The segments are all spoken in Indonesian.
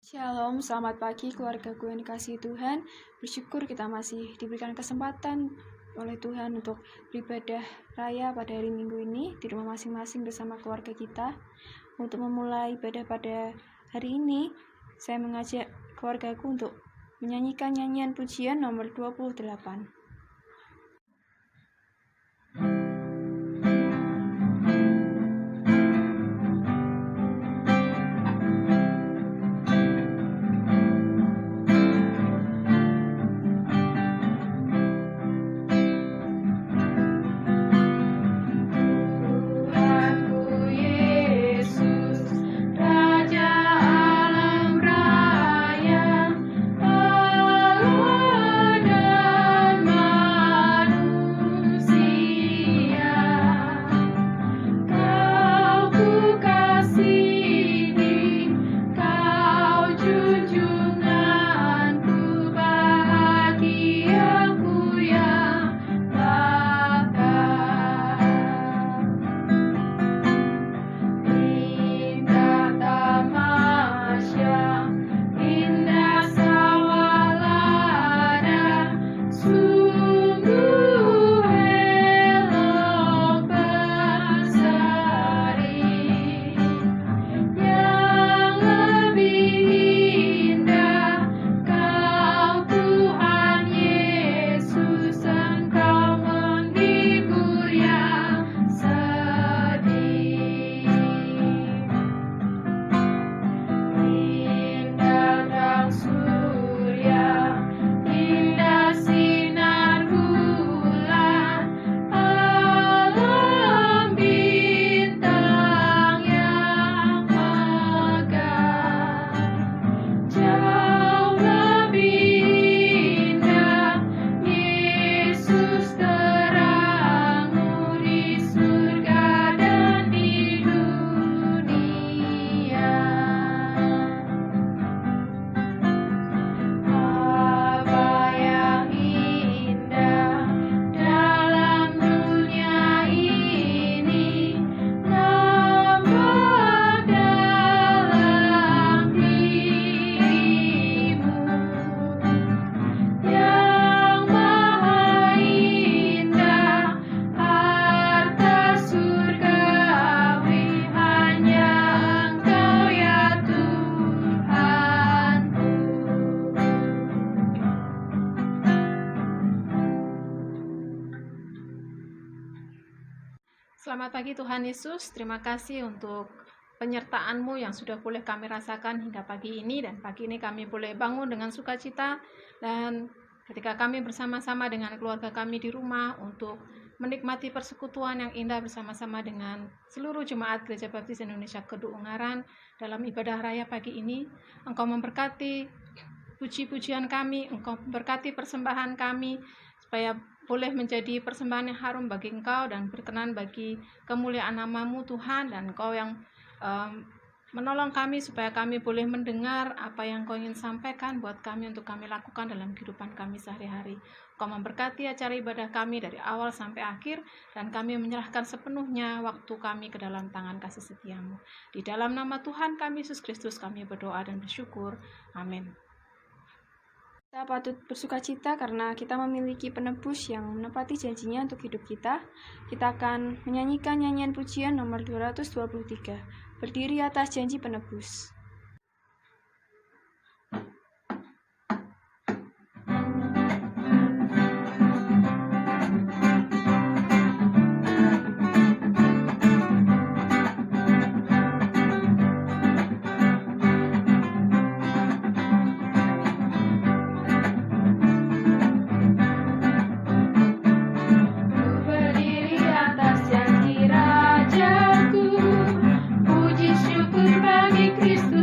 Shalom, selamat pagi keluargaku yang dikasihi Tuhan. Bersyukur kita masih diberikan kesempatan oleh Tuhan untuk beribadah raya pada hari Minggu ini di rumah masing-masing bersama keluarga kita. Untuk memulai ibadah pada hari ini, saya mengajak keluargaku untuk menyanyikan nyanyian pujian nomor 28. Selamat pagi Tuhan Yesus, terima kasih untuk penyertaan-Mu yang sudah boleh kami rasakan hingga pagi ini, dan pagi ini kami boleh bangun dengan sukacita, dan ketika kami bersama-sama dengan keluarga kami di rumah untuk menikmati persekutuan yang indah bersama-sama dengan seluruh jemaat Gereja Baptis Indonesia Kedung Ungaran dalam ibadah raya pagi ini. Engkau memberkati puji-pujian kami, Engkau memberkati persembahan kami, supaya boleh menjadi persembahan yang harum bagi Engkau dan berkenan bagi kemuliaan nama-Mu Tuhan, dan Engkau yang menolong kami supaya kami boleh mendengar apa yang Engkau ingin sampaikan buat kami untuk kami lakukan dalam kehidupan kami sehari-hari. Engkau memberkati acara ibadah kami dari awal sampai akhir, dan kami menyerahkan sepenuhnya waktu kami ke dalam tangan kasih setia-Mu. Di dalam nama Tuhan kami Yesus Kristus kami berdoa dan bersyukur. Amin. Kita patut bersukacita karena kita memiliki penebus yang menepati janjinya untuk hidup kita. Kita akan menyanyikan nyanyian pujian nomor 223, berdiri atas janji penebus. Puji syukur bagi Kristus.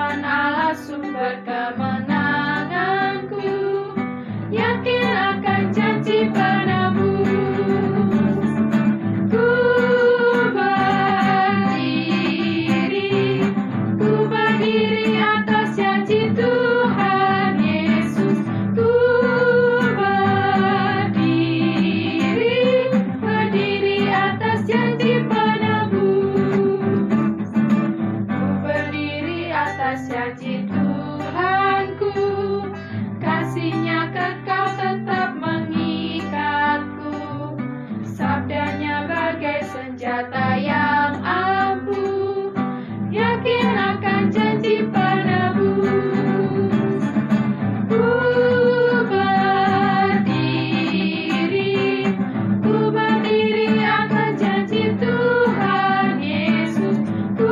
firman Allah sumber kemenanganku, yakin akan janji penebus. Ku berdiri atas janji Tuhan Yesus. Ku berdiri atas janji penebus. Ku berdiri atas janji Tuhanku, kasih-Nya kekal tetap mengikatku. Sabdanya bagai senjata yang ampuh, yakin akan janji penebus. Ku berdiri akan janji Tuhan Yesus. Ku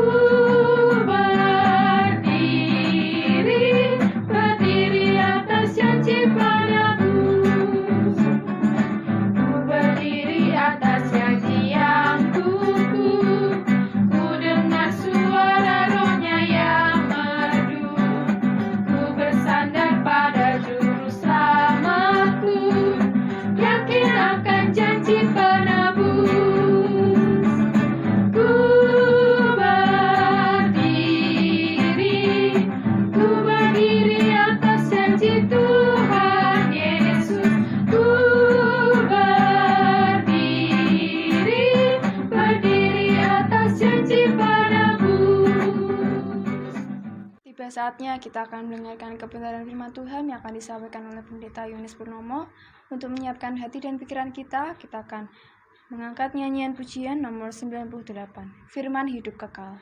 berdiri atas janji penebus. Ku berdiri atas janji yang kukuh. Ku dengar suara Roh-Nya yang merdu. Ku bersandar pada juru selamatku, yakin akan janji penebus. Ku berdiri atas janji Tuhan Yesus. Ku berdiri atas janji penebus. Tiba saatnya kita akan mendengarkan kebenaran firman Tuhan yang akan disampaikan oleh Pendeta Yohanes Purnomo. Untuk menyiapkan hati dan pikiran kita akan mengangkat nyanyian pujian nomor 98, Firman Hidup Kekal.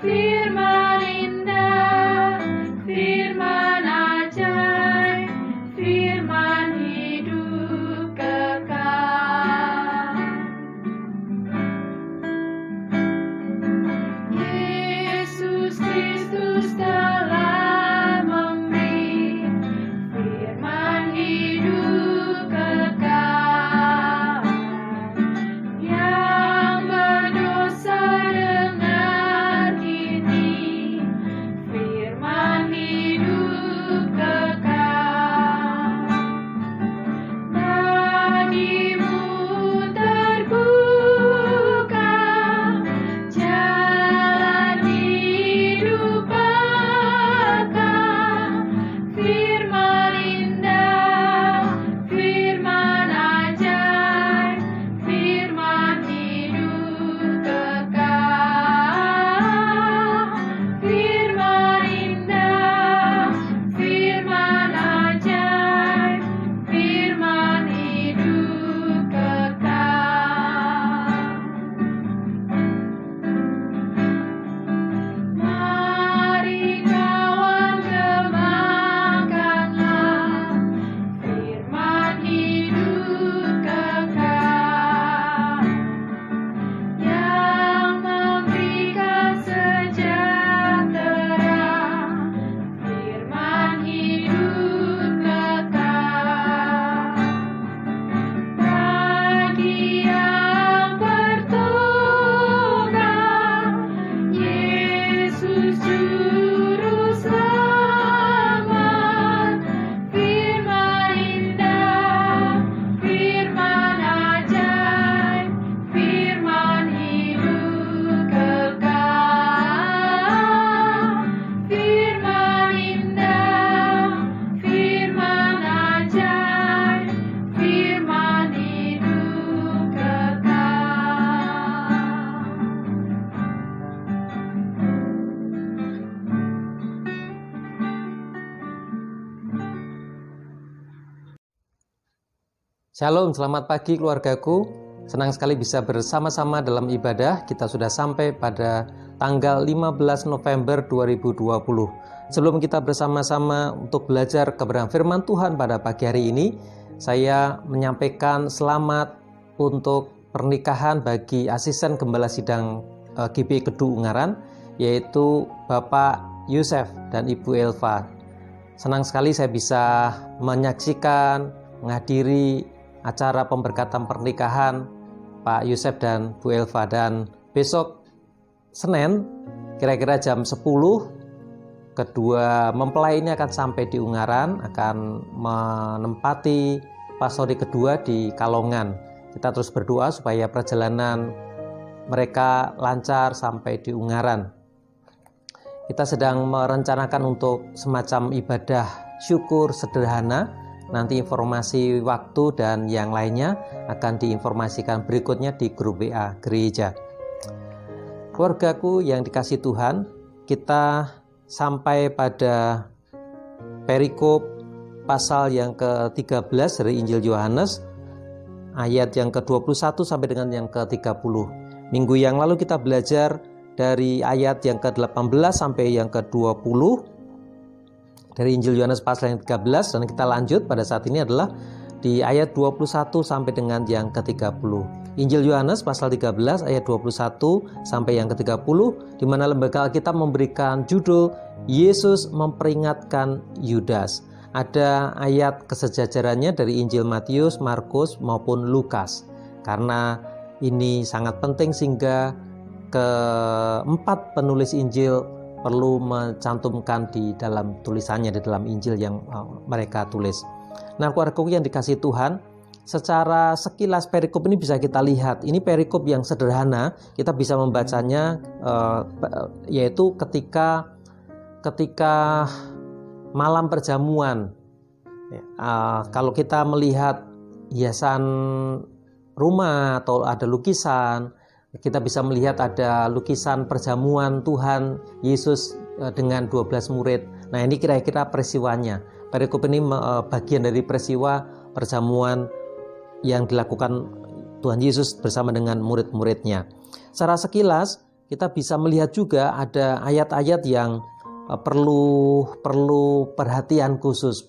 Firman indah, firman Shalom, selamat pagi keluargaku. Senang sekali bisa bersama-sama dalam ibadah. Kita sudah sampai pada tanggal 15 November 2020. Sebelum kita bersama-sama untuk belajar kebenaran firman Tuhan pada pagi hari ini, saya menyampaikan selamat untuk pernikahan bagi asisten gembala sidang GBI Kedu Ungaran, yaitu Bapak Yusef dan Ibu Elva. Senang sekali saya bisa menyaksikan, menghadiri acara pemberkatan pernikahan Pak Yusef dan Bu Elva, dan besok Senin kira-kira jam 10 kedua mempelai ini akan sampai di Ungaran, akan menempati pastori kedua di Kalongan. Kita terus berdoa supaya perjalanan mereka lancar sampai di Ungaran. Kita sedang merencanakan untuk semacam ibadah syukur sederhana. Nanti informasi waktu dan yang lainnya akan diinformasikan berikutnya di grup WA gereja. Keluargaku yang dikasihi Tuhan, kita sampai pada perikop pasal yang ke-13 dari Injil Yohanes, ayat yang ke-21 sampai dengan yang ke-30. Minggu yang lalu kita belajar dari ayat yang ke-18 sampai yang ke-20 dari Injil Yohanes pasal yang 13, dan kita lanjut pada saat ini adalah di ayat 21 sampai dengan yang ke-30. Injil Yohanes pasal 13 ayat 21 sampai yang ke-30, di mana lembaga Alkitab memberikan judul Yesus memperingatkan Yudas. Ada ayat kesejajarannya dari Injil Matius, Markus maupun Lukas. Karena ini sangat penting sehingga keempat penulis Injil perlu mencantumkan di dalam tulisannya, di dalam Injil yang mereka tulis. Nah, keluargaku yang dikasihi Tuhan, secara sekilas perikop ini bisa kita lihat. Ini perikop yang sederhana, kita bisa membacanya yaitu ketika malam perjamuan. Kalau kita melihat hiasan rumah atau ada lukisan, kita bisa melihat ada lukisan perjamuan Tuhan Yesus dengan 12 murid. Nah, ini kira-kira peristiwanya. Perikop ini bagian dari peristiwa perjamuan yang dilakukan Tuhan Yesus bersama dengan murid-muridnya. Secara sekilas kita bisa melihat juga ada ayat-ayat yang perlu perhatian khusus.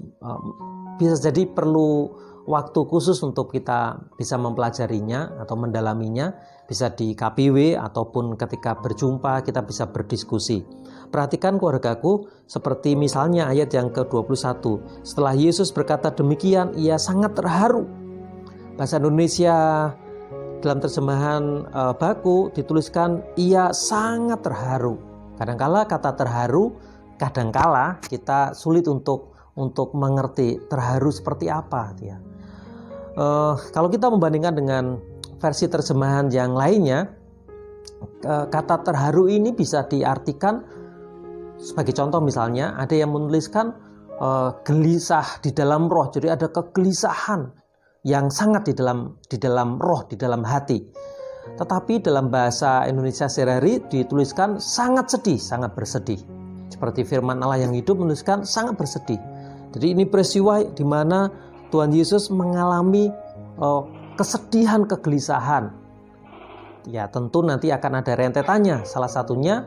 Bisa jadi perlu waktu khusus untuk kita bisa mempelajarinya atau mendalaminya, bisa di KPW ataupun ketika berjumpa kita bisa berdiskusi. Perhatikan keluargaku, seperti misalnya ayat yang ke-21. Setelah Yesus berkata demikian, ia sangat terharu. Bahasa Indonesia dalam terjemahan baku dituliskan ia sangat terharu. Kadangkala kata terharu, kadangkala kita sulit untuk mengerti terharu seperti apa ya. Kalau kita membandingkan dengan versi terjemahan yang lainnya, kata terharu ini bisa diartikan sebagai contoh, misalnya ada yang menuliskan gelisah di dalam roh. Jadi ada kegelisahan yang sangat di dalam roh, di dalam hati. Tetapi dalam bahasa Indonesia sehari-hari dituliskan sangat sedih, sangat bersedih. Seperti firman Allah yang hidup menuliskan sangat bersedih. Jadi ini peristiwa di mana Tuhan Yesus mengalami kesedihan, kegelisahan. Ya, tentu nanti akan ada rentetannya. Salah satunya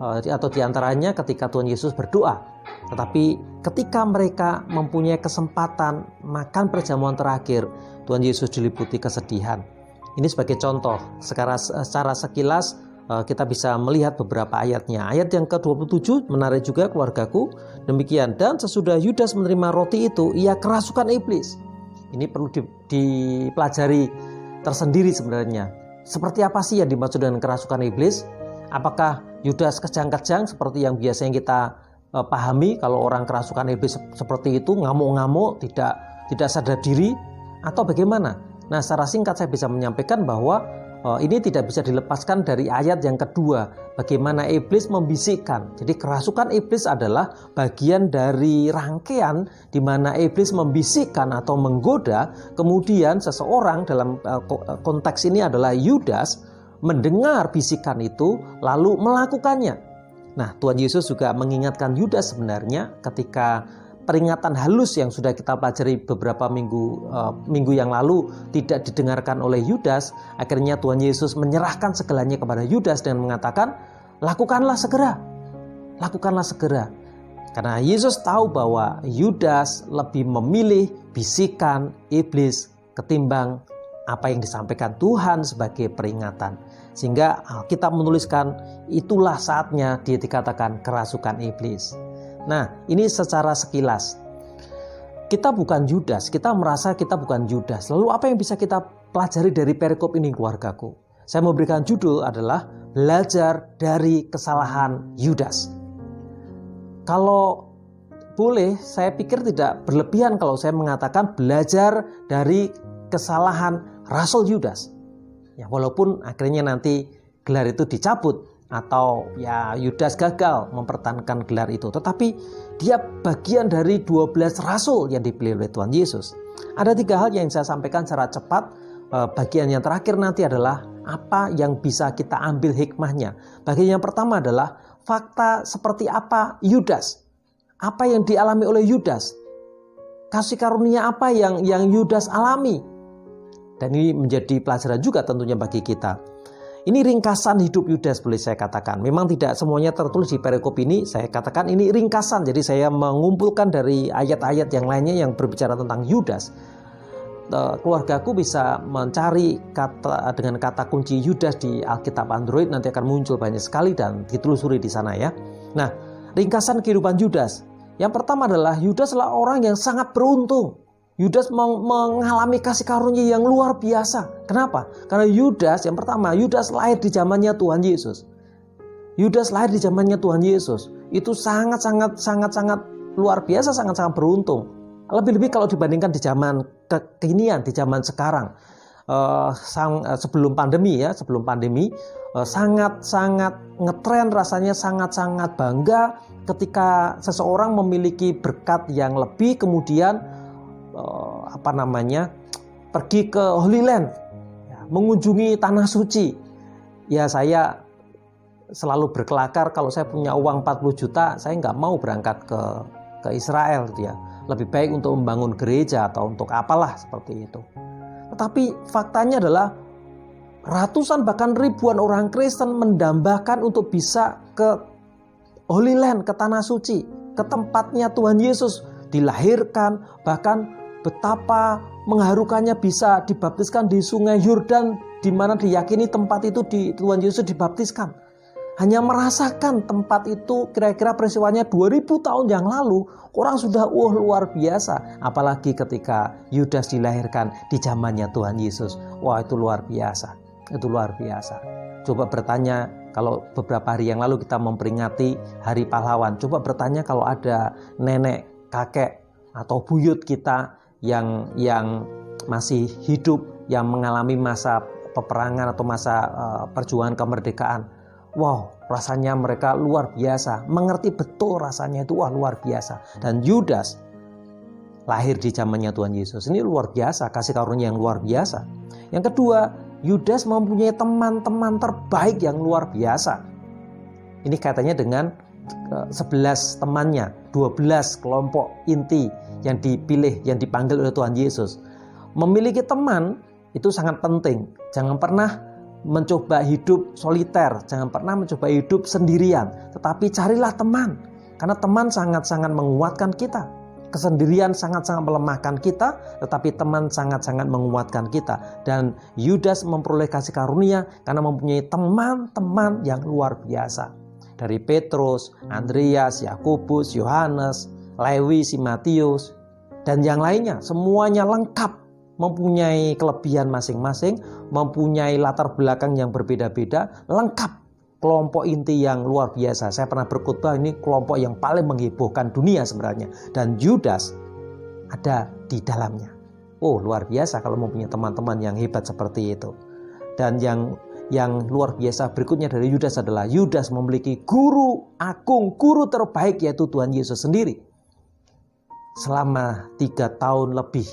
atau diantaranya ketika Tuhan Yesus berdoa. Tetapi ketika mereka mempunyai kesempatan makan perjamuan terakhir, Tuhan Yesus diliputi kesedihan. Ini sebagai contoh. Secara sekilas kita bisa melihat beberapa ayatnya. Ayat yang ke-27 menarik juga keluargaku. Demikian, dan sesudah Yudas menerima roti itu, ia kerasukan iblis. Ini perlu dipelajari tersendiri sebenarnya. Seperti apa sih yang dimaksud dengan kerasukan iblis? Apakah Yudas kejang-kejang seperti yang biasanya kita pahami kalau orang kerasukan iblis seperti itu, ngamuk-ngamuk, tidak sadar diri, atau bagaimana? Nah, secara singkat saya bisa menyampaikan bahwa ini tidak bisa dilepaskan dari ayat yang kedua, bagaimana iblis membisikkan. Jadi kerasukan iblis adalah bagian dari rangkaian di mana iblis membisikkan atau menggoda, kemudian seseorang, dalam konteks ini adalah Yudas, mendengar bisikan itu lalu melakukannya. Nah, Tuhan Yesus juga mengingatkan Yudas sebenarnya ketika peringatan halus yang sudah kita pelajari beberapa minggu yang lalu tidak didengarkan oleh Yudas, akhirnya Tuhan Yesus menyerahkan segalanya kepada Yudas dan mengatakan, lakukanlah segera. Lakukanlah segera. Karena Yesus tahu bahwa Yudas lebih memilih bisikan iblis ketimbang apa yang disampaikan Tuhan sebagai peringatan. Sehingga kita menuliskan itulah saatnya dia dikatakan kerasukan iblis. Nah, ini secara sekilas. Kita bukan Yudas, kita merasa kita bukan Yudas. Lalu apa yang bisa kita pelajari dari perikop ini, keluargaku? Saya memberikan judul adalah belajar dari kesalahan Yudas. Kalau boleh, saya pikir tidak berlebihan kalau saya mengatakan belajar dari kesalahan Rasul Yudas. Ya, walaupun akhirnya nanti gelar itu dicabut atau ya Yudas gagal mempertahankan gelar itu, tetapi dia bagian dari 12 rasul yang dipilih oleh Tuhan Yesus. Ada 3 hal yang saya sampaikan secara cepat. Bagian yang terakhir nanti adalah apa yang bisa kita ambil hikmahnya. Bagian yang pertama adalah fakta seperti apa Yudas. Apa yang dialami oleh Yudas. Kasih karunia apa yang Yudas alami. Dan ini menjadi pelajaran juga tentunya bagi kita. Ini ringkasan hidup Yudas boleh saya katakan. Memang tidak semuanya tertulis di perikop ini. Saya katakan ini ringkasan. Jadi saya mengumpulkan dari ayat-ayat yang lainnya yang berbicara tentang Yudas. Keluargaku bisa mencari dengan kata kunci Yudas di Alkitab Android. Nanti akan muncul banyak sekali dan ditelusuri di sana ya. Nah, ringkasan kehidupan Yudas. Yang pertama adalah Yudas adalah orang yang sangat beruntung. Yudas mengalami kasih karunia yang luar biasa. Kenapa? Karena Yudas, yang pertama, Yudas lahir di zamannya Tuhan Yesus. Yudas lahir di zamannya Tuhan Yesus. Itu sangat luar biasa, sangat beruntung. Lebih-lebih kalau dibandingkan di zaman kekinian, di zaman sekarang. Sebelum pandemi sangat ngetren, rasanya sangat bangga ketika seseorang memiliki berkat yang lebih, kemudian pergi ke Holy Land, mengunjungi tanah suci. Ya, saya selalu berkelakar kalau saya punya uang 40 juta, saya nggak mau berangkat ke Israel gitu ya. Lebih baik untuk membangun gereja atau untuk apalah seperti itu. Tetapi faktanya adalah ratusan bahkan ribuan orang Kristen mendambakan untuk bisa ke Holy Land, ke tanah suci, ke tempatnya Tuhan Yesus dilahirkan, bahkan betapa mengharukannya bisa dibaptiskan di Sungai Yordan, di mana diyakini tempat itu Tuhan Yesus dibaptiskan. Hanya merasakan tempat itu kira-kira peristiwanya 2000 tahun yang lalu, orang sudah luar biasa. Apalagi ketika Yudas dilahirkan di zamannya Tuhan Yesus. Wah, itu luar biasa. Itu luar biasa. Coba bertanya, kalau beberapa hari yang lalu kita memperingati Hari Pahlawan, coba bertanya kalau ada nenek, kakek atau buyut kita yang masih hidup, yang mengalami masa peperangan atau masa perjuangan kemerdekaan. Wow, rasanya mereka luar biasa, mengerti betul rasanya itu, wah luar biasa. Dan Yudas lahir di zamannya Tuhan Yesus. Ini luar biasa, kasih karunia yang luar biasa. Yang kedua, Yudas mempunyai teman-teman terbaik yang luar biasa. Ini kaitannya dengan 11 temannya, 12 kelompok inti yang dipilih, yang dipanggil oleh Tuhan Yesus. Memiliki teman itu sangat penting. Jangan pernah mencoba hidup soliter, jangan pernah mencoba hidup sendirian, tetapi carilah teman, karena teman sangat-sangat menguatkan kita. Kesendirian sangat-sangat melemahkan kita, tetapi teman sangat-sangat menguatkan kita. Dan Yudas memperoleh kasih karunia karena mempunyai teman-teman yang luar biasa. Dari Petrus, Andreas, Yakobus, Yohanes, Lewi, si Matius, dan yang lainnya, semuanya lengkap. Mempunyai kelebihan masing-masing, mempunyai latar belakang yang berbeda-beda, lengkap. Kelompok inti yang luar biasa. Saya pernah berkhotbah, ini kelompok yang paling menghebohkan dunia sebenarnya. Dan Yudas ada di dalamnya. Oh, luar biasa kalau mempunyai teman-teman yang hebat seperti itu. Dan yang luar biasa berikutnya dari Yudas adalah Yudas memiliki guru agung, guru terbaik, yaitu Tuhan Yesus sendiri. Selama 3 tahun lebih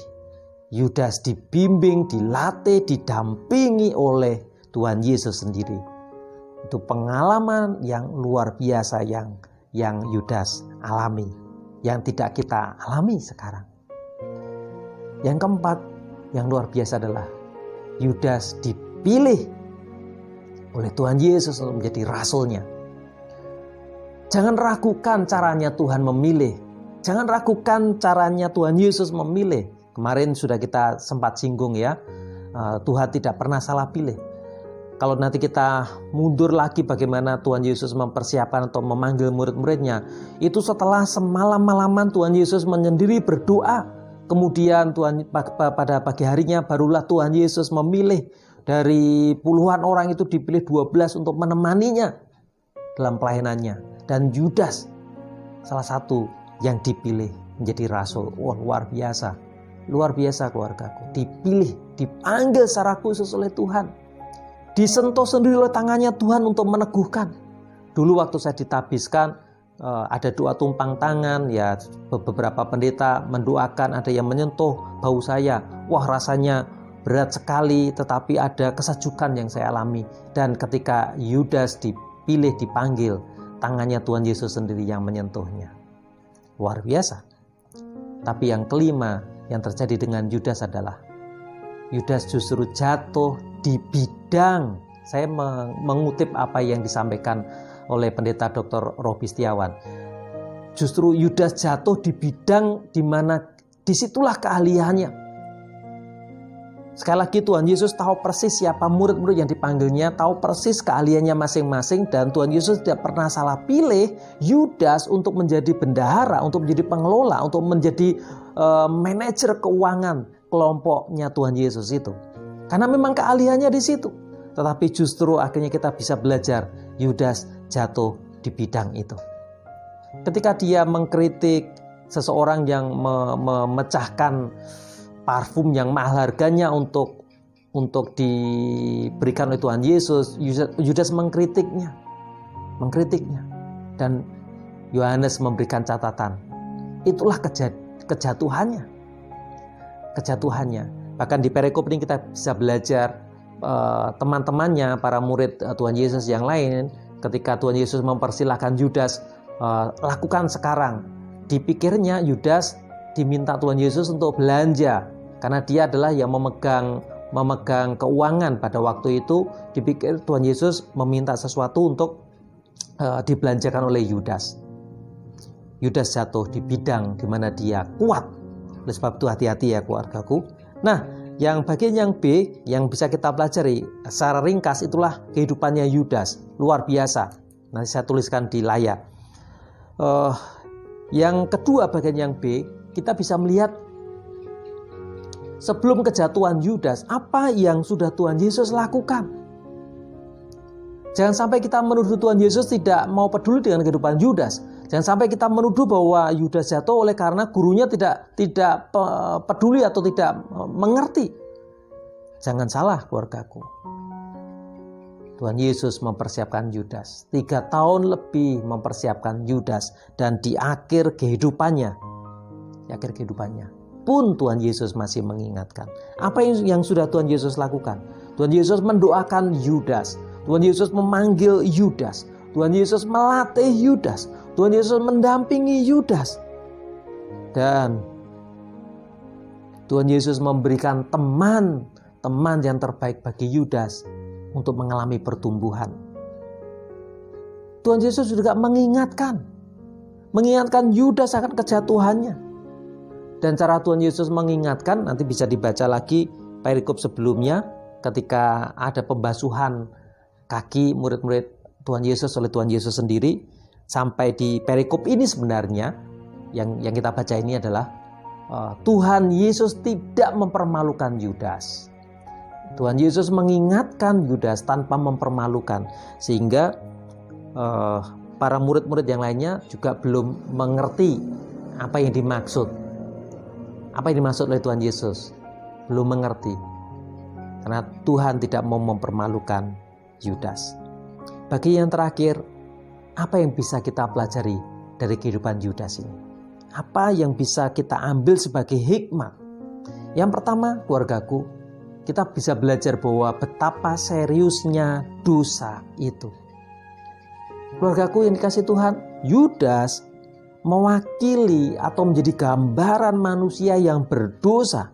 Yudas dibimbing, dilatih, didampingi oleh Tuhan Yesus sendiri. Itu pengalaman yang luar biasa yang Yudas alami. yang tidak kita alami sekarang. Yang keempat, yang luar biasa adalah Yudas dipilih oleh Tuhan Yesus untuk menjadi rasulnya. Jangan ragukan caranya Tuhan memilih. Jangan ragukan caranya Tuhan Yesus memilih. Kemarin sudah kita sempat singgung ya, Tuhan tidak pernah salah pilih. Kalau nanti kita mundur lagi bagaimana Tuhan Yesus mempersiapkan atau memanggil murid-muridnya, itu setelah semalam-malaman Tuhan Yesus menyendiri berdoa. Kemudian pada pagi harinya barulah Tuhan Yesus memilih dari puluhan orang itu, dipilih 12 untuk menemaninya dalam pelayanannya. Dan Yudas salah satu yang dipilih menjadi rasul. Wah, luar biasa. Luar biasa keluargaku. Dipilih, dipanggil secara khusus oleh Tuhan. Disentuh sendiri oleh tangannya Tuhan untuk meneguhkan. Dulu waktu saya ditabiskan, ada doa tumpang tangan, ya beberapa pendeta mendoakan, ada yang menyentuh bau saya. Wah, rasanya berat sekali, tetapi ada kesejukan yang saya alami. Dan ketika Yudas dipilih, dipanggil, tangannya Tuhan Yesus sendiri yang menyentuhnya. Luar biasa. Tapi yang kelima yang terjadi dengan Yudas adalah Yudas justru jatuh di bidang. Saya mengutip apa yang disampaikan oleh pendeta Dr. Robi Setiawan. Justru Yudas jatuh di bidang di mana disitulah keahliannya. Sekali lagi, Tuhan Yesus tahu persis siapa murid-murid yang dipanggilnya, tahu persis keahliannya masing-masing, dan Tuhan Yesus tidak pernah salah pilih Yudas untuk menjadi bendahara, untuk menjadi pengelola, untuk menjadi manajer keuangan kelompoknya Tuhan Yesus itu. Karena memang keahliannya di situ. Tetapi justru akhirnya kita bisa belajar, Yudas jatuh di bidang itu. Ketika dia mengkritik seseorang yang memecahkan parfum yang mahal harganya untuk diberikan oleh Tuhan Yesus, Yudas mengkritiknya. Dan Yohanes memberikan catatan. Itulah kejatuhannya. Bahkan di perikop ini kita bisa belajar teman-temannya, para murid Tuhan Yesus yang lain, ketika Tuhan Yesus mempersilahkan Yudas, lakukan sekarang. Dipikirnya Yudas diminta Tuhan Yesus untuk belanja, karena dia adalah yang memegang keuangan pada waktu itu. Dipikir Tuhan Yesus meminta sesuatu untuk dibelanjakan oleh Yudas. Yudas jatuh di bidang di mana dia kuat. Oleh sebab itu hati-hati ya keluargaku. Nah, yang bagian yang B yang bisa kita pelajari secara ringkas itulah kehidupannya Yudas. Luar biasa. Nanti saya tuliskan di layar. Yang kedua bagian yang B, kita bisa melihat sebelum kejatuhan Yudas, apa yang sudah Tuhan Yesus lakukan. Jangan sampai kita menuduh Tuhan Yesus tidak mau peduli dengan kehidupan Yudas. Jangan sampai kita menuduh bahwa Yudas jatuh oleh karena gurunya tidak peduli atau tidak mengerti. Jangan salah keluargaku. Tuhan Yesus mempersiapkan Yudas. 3 tahun lebih mempersiapkan Yudas. Dan di akhir kehidupannya pun Tuhan Yesus masih mengingatkan. Apa yang sudah Tuhan Yesus lakukan? Tuhan Yesus mendoakan Yudas. Tuhan Yesus memanggil Yudas. Tuhan Yesus melatih Yudas. Tuhan Yesus mendampingi Yudas. Dan Tuhan Yesus memberikan teman yang terbaik bagi Yudas untuk mengalami pertumbuhan. Tuhan Yesus juga mengingatkan Yudas akan kejatuhannya. Dan cara Tuhan Yesus mengingatkan nanti bisa dibaca lagi perikop sebelumnya ketika ada pembasuhan kaki murid-murid Tuhan Yesus oleh Tuhan Yesus sendiri. Sampai di perikop ini sebenarnya yang kita baca ini adalah Tuhan Yesus tidak mempermalukan Yudas. Tuhan Yesus mengingatkan Yudas tanpa mempermalukan, sehingga para murid-murid yang lainnya juga belum mengerti apa yang dimaksud oleh Tuhan Yesus. Belum mengerti, karena Tuhan tidak mau mempermalukan Yudas. Bagi yang terakhir, apa yang bisa kita pelajari dari kehidupan Yudas ini? Apa yang bisa kita ambil sebagai hikmah? Yang pertama, keluargaku, kita bisa belajar bahwa betapa seriusnya dosa itu. Keluargaku yang dikasih Tuhan, Yudas mewakili atau menjadi gambaran manusia yang berdosa,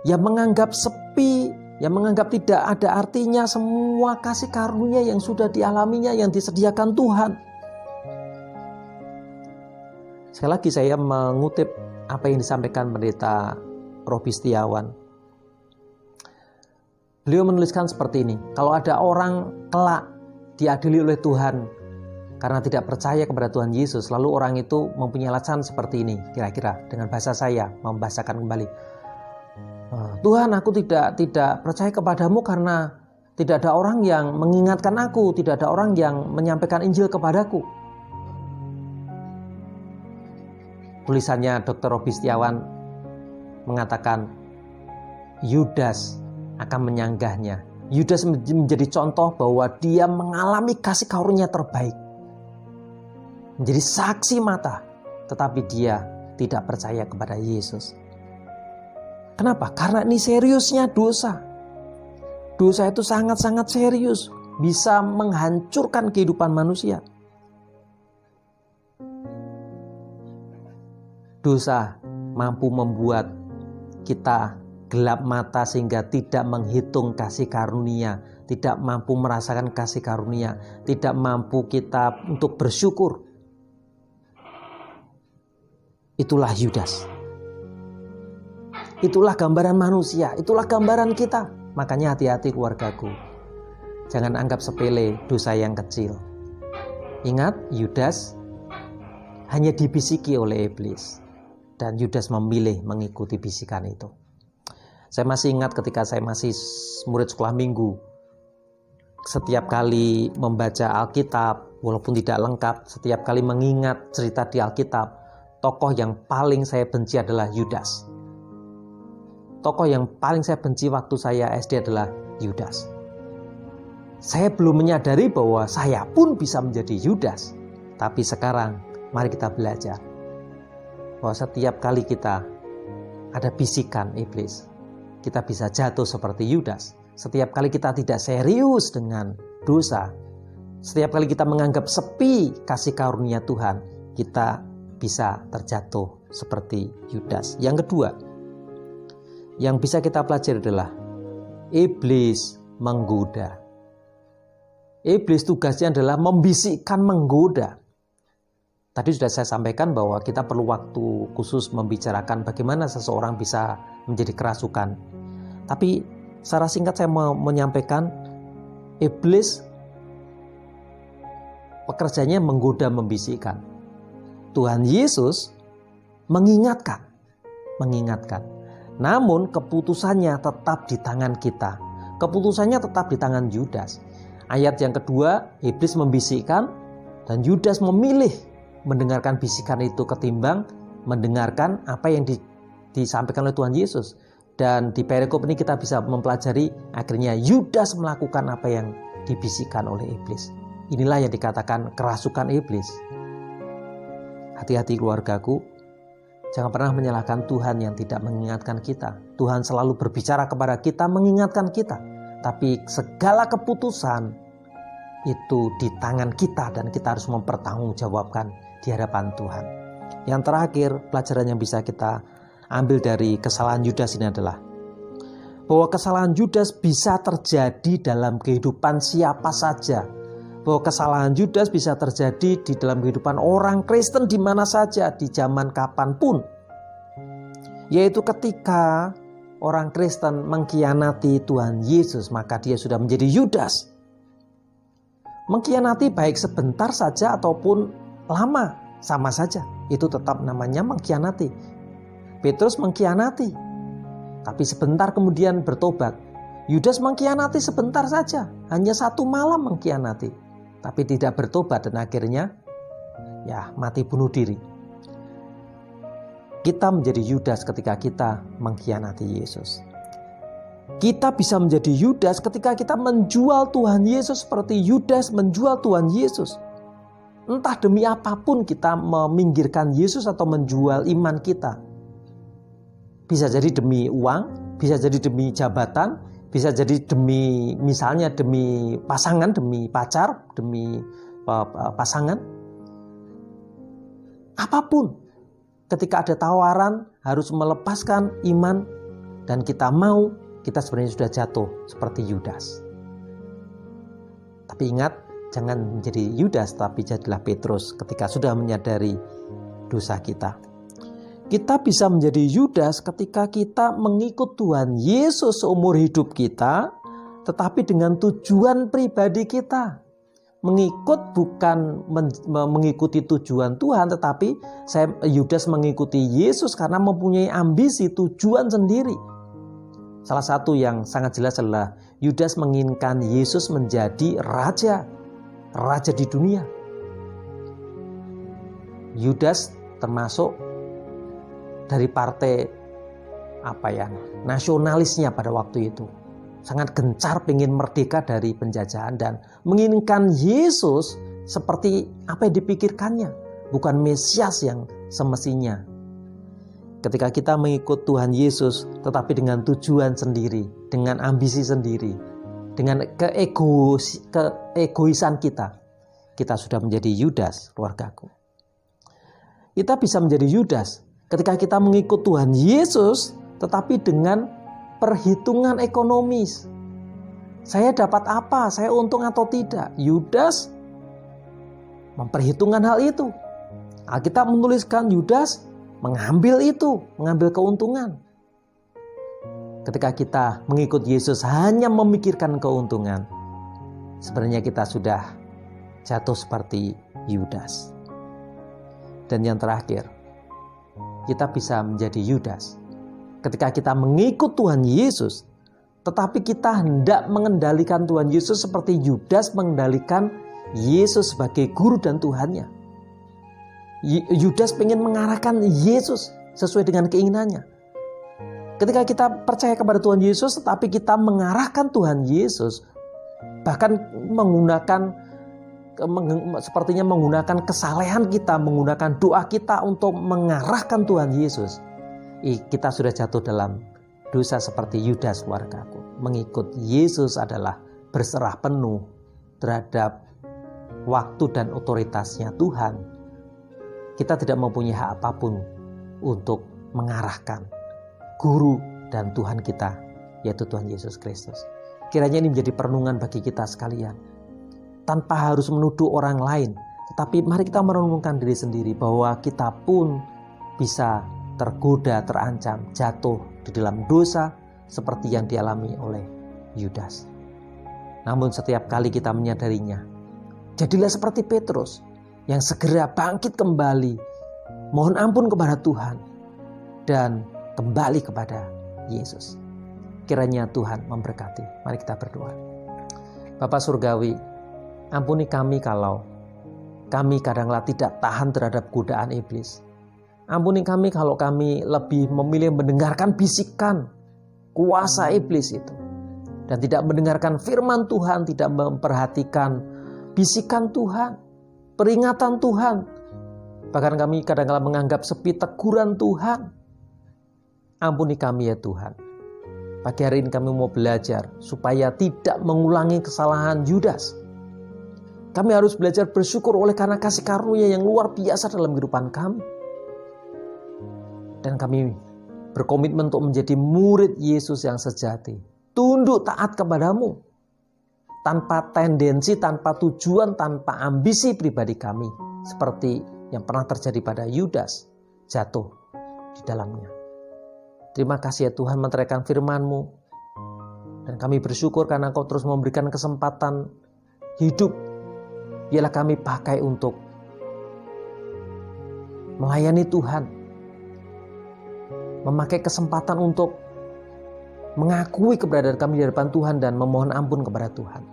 yang menganggap sepi, yang menganggap tidak ada artinya semua kasih karunia yang sudah dialaminya, yang disediakan Tuhan. Sekali lagi saya mengutip apa yang disampaikan Pendeta Robi Setiawan. Beliau menuliskan seperti ini, kalau ada orang kelak diadili oleh Tuhan karena tidak percaya kepada Tuhan Yesus, lalu orang itu mempunyai alasan seperti ini, kira-kira dengan bahasa saya membahasakan kembali. Tuhan, aku tidak percaya kepadamu karena tidak ada orang yang mengingatkan aku, tidak ada orang yang menyampaikan Injil kepadaku. Tulisannya Dr. Robi Setiawan mengatakan Yudas akan menyanggahnya. Yudas menjadi contoh bahwa dia mengalami kasih karunia terbaik, menjadi saksi mata, tetapi dia tidak percaya kepada Yesus. Kenapa? Karena ini seriusnya dosa. Dosa itu sangat-sangat serius, bisa menghancurkan kehidupan manusia. Dosa mampu membuat kita gelap mata sehingga tidak menghitung kasih karunia, tidak mampu merasakan kasih karunia, tidak mampu kita untuk bersyukur. Itulah Yudas. Itulah gambaran manusia, itulah gambaran kita. Makanya hati-hati keluargaku. Jangan anggap sepele dosa yang kecil. Ingat, Yudas hanya dibisiki oleh iblis. Dan Yudas memilih mengikuti bisikan itu. Saya masih ingat ketika saya masih murid sekolah minggu. Setiap kali membaca Alkitab, walaupun tidak lengkap, setiap kali mengingat cerita di Alkitab, tokoh yang paling saya benci adalah Yudas. Tokoh yang paling saya benci waktu saya SD adalah Yudas. Saya belum menyadari bahwa saya pun bisa menjadi Yudas. Tapi sekarang, mari kita belajar bahwa setiap kali kita ada bisikan iblis, kita bisa jatuh seperti Yudas. Setiap kali kita tidak serius dengan dosa, setiap kali kita menganggap sepi kasih karunia Tuhan, kita bisa terjatuh seperti Yudas. Yang kedua, yang bisa kita pelajari adalah iblis menggoda. Iblis tugasnya adalah membisikkan, menggoda. Tadi sudah saya sampaikan bahwa kita perlu waktu khusus membicarakan bagaimana seseorang bisa menjadi kerasukan. Tapi secara singkat saya mau menyampaikan, iblis pekerjaannya menggoda, membisikkan. Tuhan Yesus mengingatkan. Namun keputusannya tetap di tangan kita. Keputusannya tetap di tangan Yudas. Ayat yang kedua, iblis membisikkan dan Yudas memilih mendengarkan bisikan itu ketimbang mendengarkan apa yang disampaikan oleh Tuhan Yesus. Dan di perikop ini kita bisa mempelajari akhirnya Yudas melakukan apa yang dibisikkan oleh iblis. Inilah yang dikatakan kerasukan iblis. Hati-hati keluargaku, jangan pernah menyalahkan Tuhan yang tidak mengingatkan kita. Tuhan selalu berbicara kepada kita, mengingatkan kita. Tapi segala keputusan itu di tangan kita dan kita harus mempertanggungjawabkan di hadapan Tuhan. Yang terakhir, pelajaran yang bisa kita ambil dari kesalahan Yudas ini adalah bahwa kesalahan Yudas bisa terjadi dalam kehidupan siapa saja. Bahwa kesalahan Yudas bisa terjadi di dalam kehidupan orang Kristen di mana saja, di zaman kapanpun. Yaitu ketika orang Kristen mengkhianati Tuhan Yesus, maka dia sudah menjadi Yudas. Mengkhianati baik sebentar saja ataupun lama, sama saja. Itu tetap namanya mengkhianati. Petrus mengkhianati, tapi sebentar kemudian bertobat. Yudas mengkhianati sebentar saja, hanya 1 malam mengkhianati, tapi tidak bertobat dan akhirnya mati bunuh diri. Kita menjadi Yudas ketika kita mengkhianati Yesus. Kita bisa menjadi Yudas ketika kita menjual Tuhan Yesus seperti Yudas menjual Tuhan Yesus. Entah demi apapun kita meminggirkan Yesus atau menjual iman kita. Bisa jadi demi uang, bisa jadi demi jabatan, bisa jadi demi misalnya demi pasangan, demi pacar, demi pasangan. Apapun, ketika ada tawaran harus melepaskan iman dan kita mau, kita sebenarnya sudah jatuh seperti Yudas. Tapi ingat, jangan menjadi Yudas, tapi jadilah Petrus ketika sudah menyadari dosa kita. Kita bisa menjadi Yudas ketika kita mengikut Tuhan Yesus seumur hidup kita, tetapi dengan tujuan pribadi kita. Mengikut bukan mengikuti tujuan Tuhan, tetapi Yudas mengikuti Yesus karena mempunyai ambisi tujuan sendiri. Salah satu yang sangat jelas adalah Yudas menginginkan Yesus menjadi raja di dunia. Yudas termasuk dari partai nasionalisnya pada waktu itu. Sangat gencar ingin merdeka dari penjajahan dan menginginkan Yesus seperti apa yang dipikirkannya, bukan Mesias yang semestinya. Ketika kita mengikut Tuhan Yesus tetapi dengan tujuan sendiri, dengan ambisi sendiri, dengan keegoisan kita sudah menjadi Yudas, keluargaku. Kita bisa menjadi Yudas ketika kita mengikut Tuhan Yesus tetapi dengan perhitungan ekonomis. Saya dapat apa? Saya untung atau tidak? Yudas memperhitungkan hal itu. Alkitab menuliskan Yudas mengambil keuntungan. Ketika kita mengikut Yesus hanya memikirkan keuntungan, sebenarnya kita sudah jatuh seperti Yudas. Dan yang terakhir, kita bisa menjadi Yudas ketika kita mengikut Tuhan Yesus, tetapi kita hendak mengendalikan Tuhan Yesus seperti Yudas mengendalikan Yesus sebagai guru dan Tuhannya. Yudas ingin mengarahkan Yesus sesuai dengan keinginannya. Ketika kita percaya kepada Tuhan Yesus, tetapi kita mengarahkan Tuhan Yesus, bahkan sepertinya menggunakan kesalehan kita, menggunakan doa kita untuk mengarahkan Tuhan Yesus, kita sudah jatuh dalam dosa seperti Yudas, keluargaku. Mengikut Yesus adalah berserah penuh terhadap waktu dan otoritasnya Tuhan. Kita tidak mempunyai hak apapun untuk mengarahkan guru dan Tuhan kita, yaitu Tuhan Yesus Kristus. Kiranya ini menjadi perenungan bagi kita sekalian. Tanpa harus menuduh orang lain, tetapi mari kita merenungkan diri sendiri bahwa kita pun bisa tergoda, terancam, jatuh di dalam dosa seperti yang dialami oleh Yudas. Namun setiap kali kita menyadarinya, jadilah seperti Petrus yang segera bangkit kembali, mohon ampun kepada Tuhan, dan kembali kepada Yesus. Kiranya Tuhan memberkati. Mari kita berdoa. Bapa Surgawi, ampuni kami kalau kami kadanglah tidak tahan terhadap godaan iblis. Ampuni kami kalau kami lebih memilih mendengarkan bisikan kuasa iblis itu, dan tidak mendengarkan firman Tuhan, tidak memperhatikan bisikan Tuhan, peringatan Tuhan. Bahkan kami kadang-kala menganggap sepi teguran Tuhan. Ampuni kami ya Tuhan. Pagi hari ini kami mau belajar supaya tidak mengulangi kesalahan Yudas. Kami harus belajar bersyukur oleh karena kasih karunia yang luar biasa dalam kehidupan kami. Dan kami berkomitmen untuk menjadi murid Yesus yang sejati. Tunduk taat kepadamu. Tanpa tendensi, tanpa tujuan, tanpa ambisi pribadi kami. Seperti yang pernah terjadi pada Yudas, jatuh di dalamnya. Terima kasih ya Tuhan menteraikan firman-Mu. Dan kami bersyukur karena Engkau terus memberikan kesempatan hidup. Biarlah kami pakai untuk melayani Tuhan. Memakai kesempatan untuk mengakui keberadaan kami di hadapan Tuhan dan memohon ampun kepada Tuhan.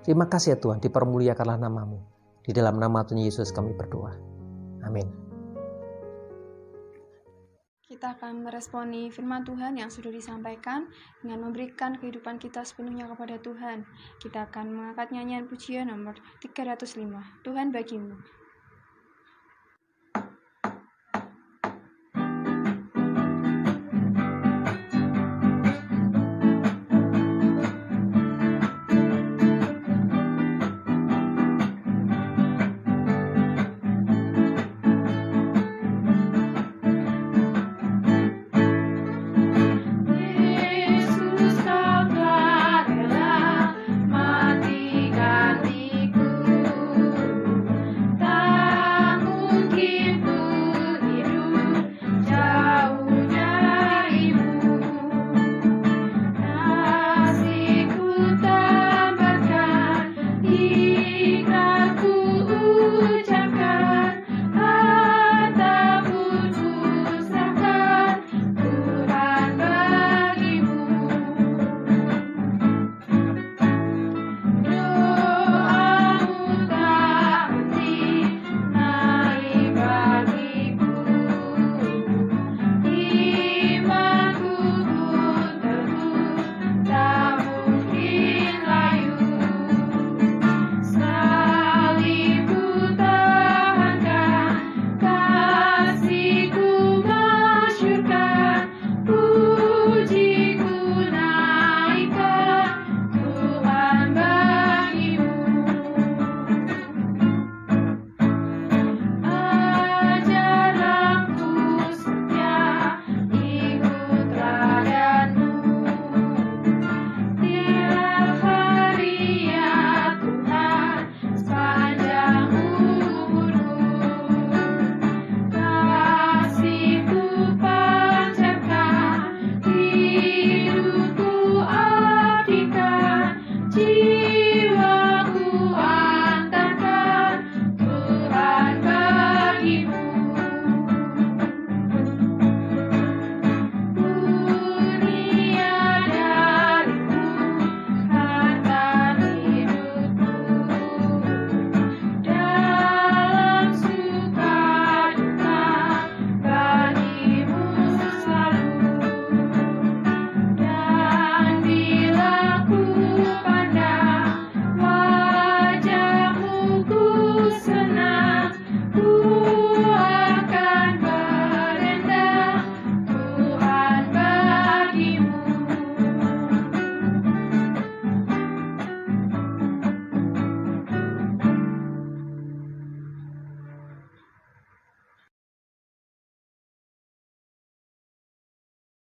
Terima kasih ya Tuhan, dipermuliakanlah nama-Mu. Di dalam nama Tuhan Yesus kami berdoa. Amin. Kita akan meresponi firman Tuhan yang sudah disampaikan dengan memberikan kehidupan kita sepenuhnya kepada Tuhan. Kita akan mengangkat nyanyian pujian nomor 305, Tuhan bagimu.